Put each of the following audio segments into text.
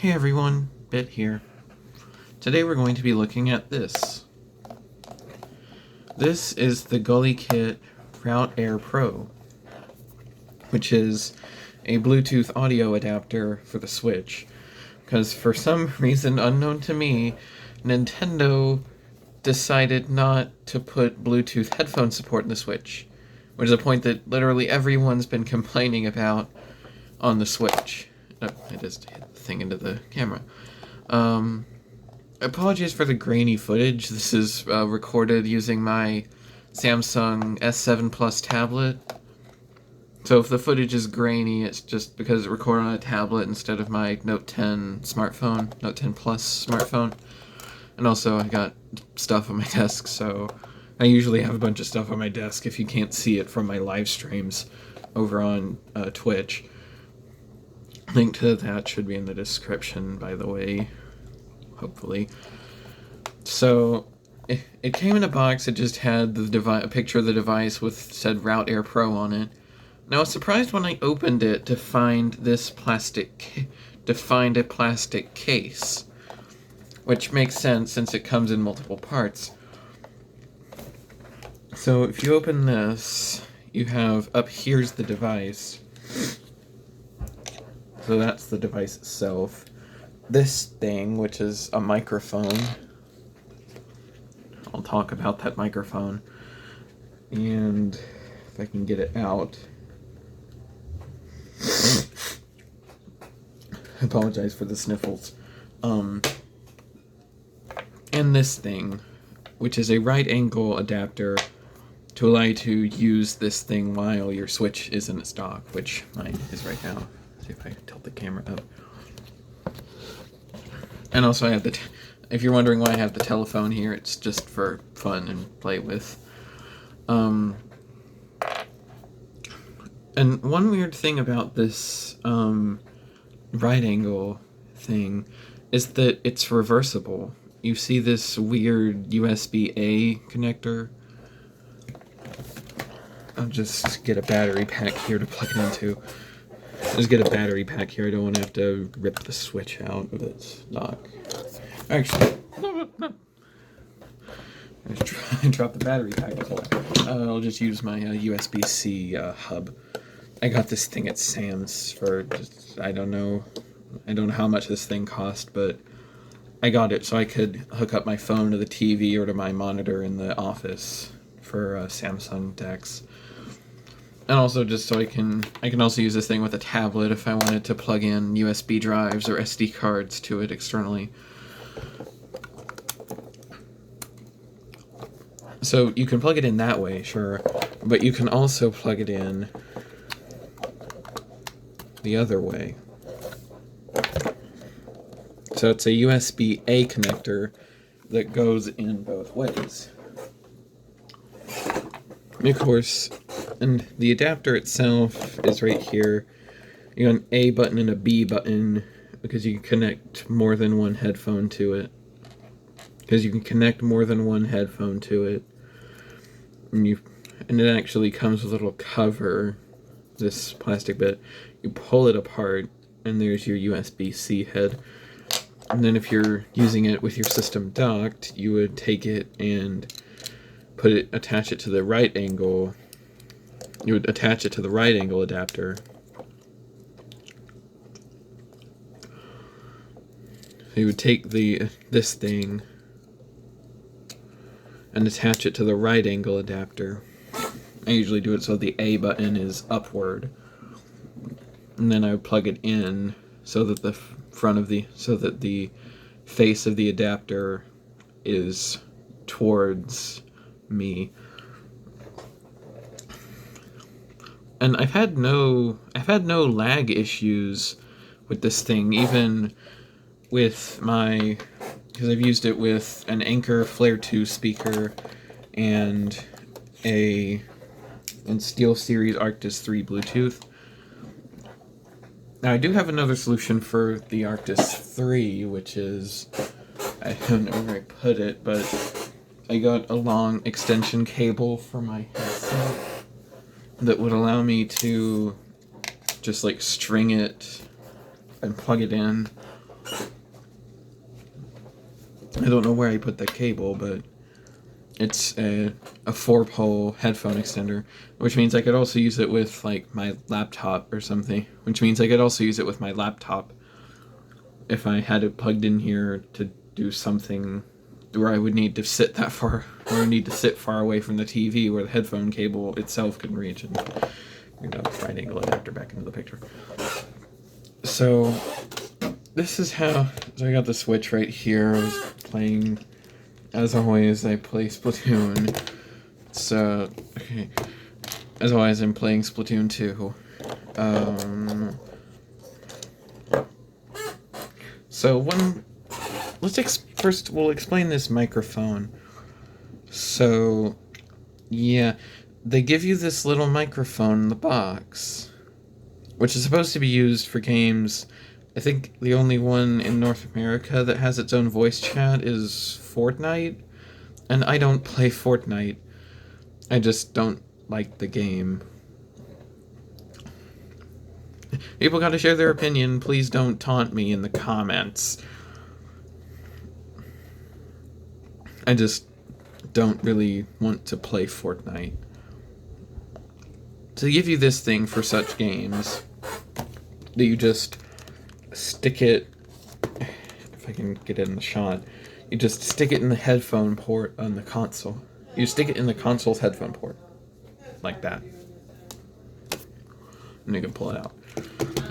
Hey everyone, Bit here. Today we're going to be looking at this. This is the GuliKit Route Air Pro, which is a Bluetooth audio adapter for the Switch. Because for some reason unknown to me, Nintendo decided not to put Bluetooth headphone support in the Switch, which is a point that literally everyone's been complaining about on the Switch. Oh, I just hit the thing into the camera. Apologies for the grainy footage. This is recorded using my Samsung S7 Plus tablet. So if the footage is grainy, it's just because it's recorded on a tablet instead of my Note 10 smartphone, Note 10 Plus smartphone. And also I got stuff on my desk, so I usually have a bunch of stuff on my desk if you can't see it from my live streams over on Twitch. Link to that should be in the description, by the way, hopefully. So, it came in a box. It just had a picture of the device with said Route Air Pro on it. Now, I was surprised when I opened it to find a plastic case, which makes sense since it comes in multiple parts. So, if you open this, you have up here's the device. So that's the device itself. This thing, which is a microphone. I'll talk about that microphone. And if I can get it out. I apologize for the sniffles. And this thing, which is a right angle adapter to allow you to use this thing while your Switch is in its dock, which mine is right now. See if I can tilt the camera up. And also I have if you're wondering why I have the telephone here, it's just for fun and play with. And one weird thing about this right angle thing is that it's reversible. You see this weird USB-A connector. I'll just get a battery pack here to plug it into. Just get a battery pack here. I don't want to have to rip the Switch out of its dock. Actually, I dropped the battery pack. I'll just use my USB-C hub. I got this thing at Sam's for just, I don't know how much this thing cost, but I got it so I could hook up my phone to the TV or to my monitor in the office for Samsung decks. And also just so I can also use this thing with a tablet if I wanted to plug in USB drives or SD cards to it externally. So you can plug it in that way, sure, but you can also plug it in the other way. So it's a USB-A connector that goes in both ways. And of course, and the adapter itself is right here. You got an A button and a B button because you can connect more than one headphone to it. And it actually comes with a little cover, this plastic bit. You pull it apart, and there's your USB-C head. And then if you're using it with your system docked, you would take it and attach it to the right angle. You would attach it to the right angle adapter. So you would take this thing and attach it to the right angle adapter. I usually do it so the A button is upward. And then I would plug it in so that the face of the adapter is towards me. And I've had no lag issues with this thing, even with because I've used it with an Anker Flare 2 speaker and SteelSeries Arctis 3 Bluetooth. Now I do have another solution for the Arctis 3, which is, I don't know where I put it, but I got a long extension cable for my headset that would allow me to just like string it and plug it in I don't know where I put the cable, but it's a 4-pole headphone extender, which means I could also use it with like my laptop or something, which means I could also use it with my laptop if I had it plugged in here to do something where I would need to sit that far, or I need to sit far away from the TV where the headphone cable itself can reach. And right angle adapter back into the picture. So this is how. So I got the Switch right here. I was playing. As always, I play Splatoon. So okay. As always, I'm playing Splatoon 2. So first we'll explain this microphone. So, yeah, they give you this little microphone in the box, which is supposed to be used for games. I think the only one in North America that has its own voice chat is Fortnite, and I don't play Fortnite. I just don't like the game. People gotta share their opinion. Please don't taunt me in the comments. I just don't really want to play Fortnite. To give you this thing for such games, that you just stick it, if I can get it in the shot, you just stick it in the headphone port on the console. You stick it in the console's headphone port. Like that. And you can pull it out.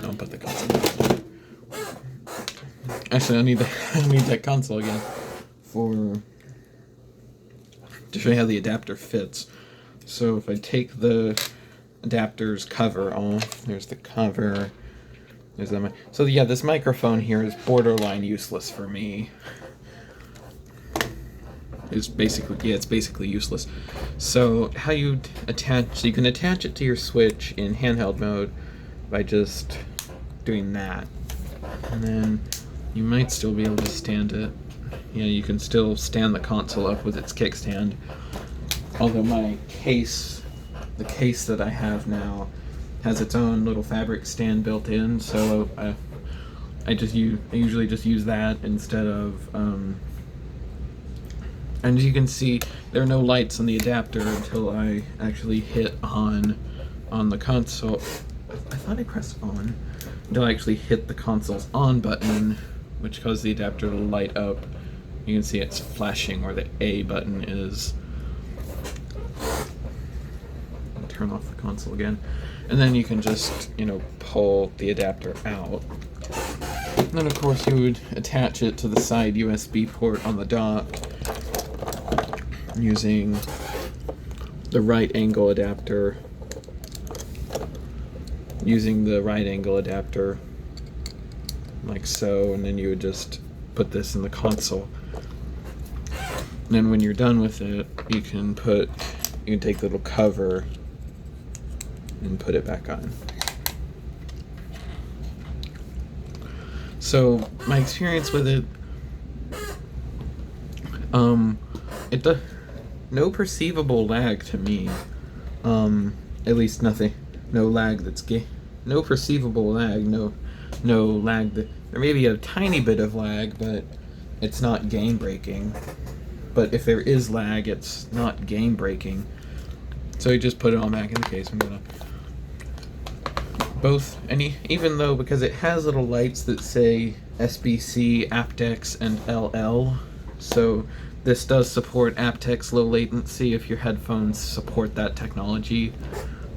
I'll put the console. Actually, I need that console again to show you how the adapter fits. So if I take the adapter's cover off, there's the cover. There's that. So yeah, this microphone here is borderline useless for me. It's basically useless. So how you you can attach it to your Switch in handheld mode by just doing that. And then you might still be able to stand it. Yeah, you can still stand the console up with its kickstand. Although the case that I have now has its own little fabric stand built in, so I usually just use that instead of. And as you can see, there are no lights on the adapter until I actually hit on the console. I thought I pressed on until I actually hit the console's on button, which caused the adapter to light up. You can see it's flashing where the A button is. I'll turn off the console again. And then you can just, pull the adapter out. And then of course you would attach it to the side USB port on the dock using the right angle adapter. Like so, and then you would just put this in the console. And then when you're done with it, you can take the little cover and put it back on. So my experience with it, it does no perceivable lag to me. At least nothing, no lag that's no perceivable lag, no lag. There may be a tiny bit of lag, but it's not game breaking. But if there is lag, it's not game breaking. So you just put it on back in the case. I'm gonna even though because it has little lights that say SBC, aptX, and LL, so this does support aptX low latency if your headphones support that technology.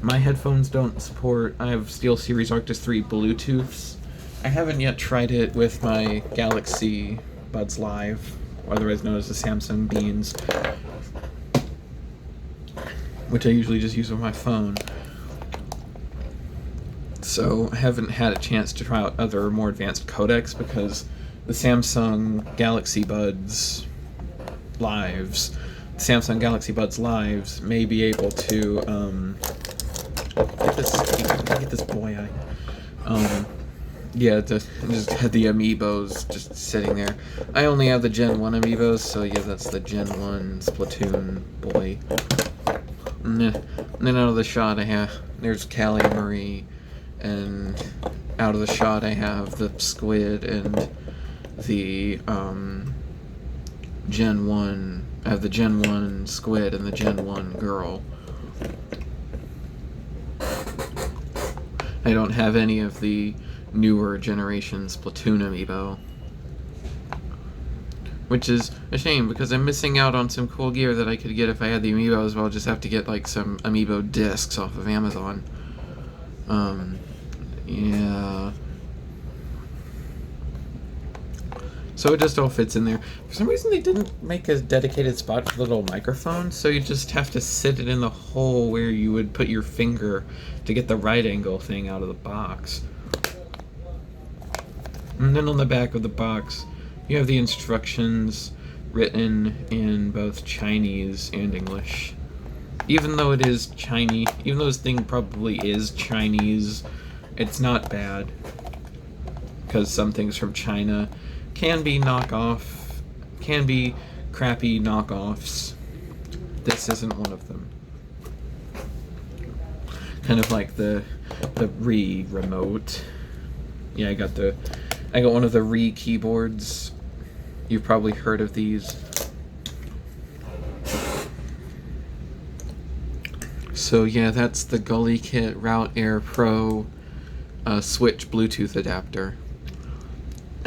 My headphones don't support. I have SteelSeries Arctis 3 Bluetooths. I haven't yet tried it with my Galaxy Buds Live, otherwise known as the Samsung Beans, which I usually just use with my phone. So I haven't had a chance to try out other more advanced codecs because the Samsung Galaxy Buds Lives may be able to get this boy out. Just had the amiibos just sitting there. I only have the Gen 1 amiibos, so yeah, that's the Gen 1 Splatoon boy. And then out of the shot there's Callie and Marie, and out of the shot I have the squid and the Gen 1. I have the Gen 1 squid and the Gen 1 girl. I don't have any of the newer generation Splatoon amiibo. Which is a shame, because I'm missing out on some cool gear that I could get if I had the amiibo as well. Just have to get like some amiibo discs off of Amazon. Yeah. So it just all fits in there. For some reason they didn't make a dedicated spot for the little microphone, so you just have to sit it in the hole where you would put your finger to get the right angle thing out of the box. And then on the back of the box, you have the instructions written in both Chinese and English. Even though it is Chinese, even though this thing probably is Chinese, it's not bad. Because some things from China can be crappy knockoffs. This isn't one of them. Kind of like the Re remote. Yeah, I got one of the Re keyboards. You've probably heard of these. So yeah, that's the GuliKit Route Air Pro Switch Bluetooth adapter.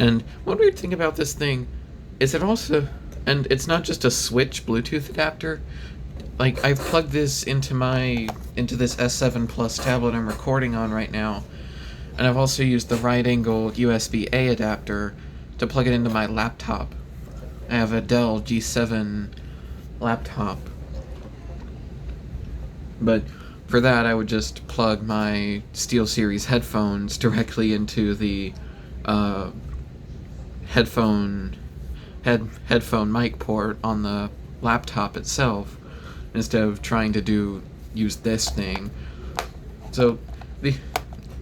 And one weird thing about this thing is it also, and it's not just a Switch Bluetooth adapter. Like, I've plugged this into this S7 Plus tablet I'm recording on right now, and I've also used the right angle USB-A adapter to plug it into my laptop. I have a Dell G7 laptop. But for that, I would just plug my SteelSeries headphones directly into the headphone mic port on the laptop itself, instead of trying to use this thing. So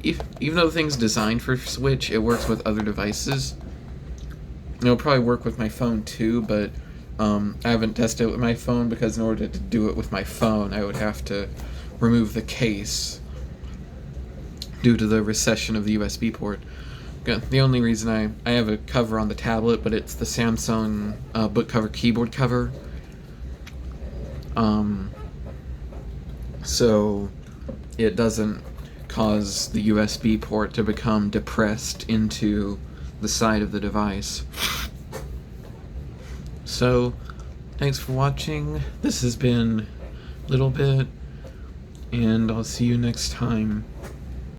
even though the thing's designed for Switch, it works with other devices. It'll probably work with my phone too, but I haven't tested it with my phone, because in order to do it with my phone, I would have to remove the case due to the recession of the USB port. The only reason I have a cover on the tablet, but it's the Samsung book cover keyboard cover. So it doesn't cause the USB port to become depressed into the side of the device. So, thanks for watching. This has been Little Bit, and I'll see you next time.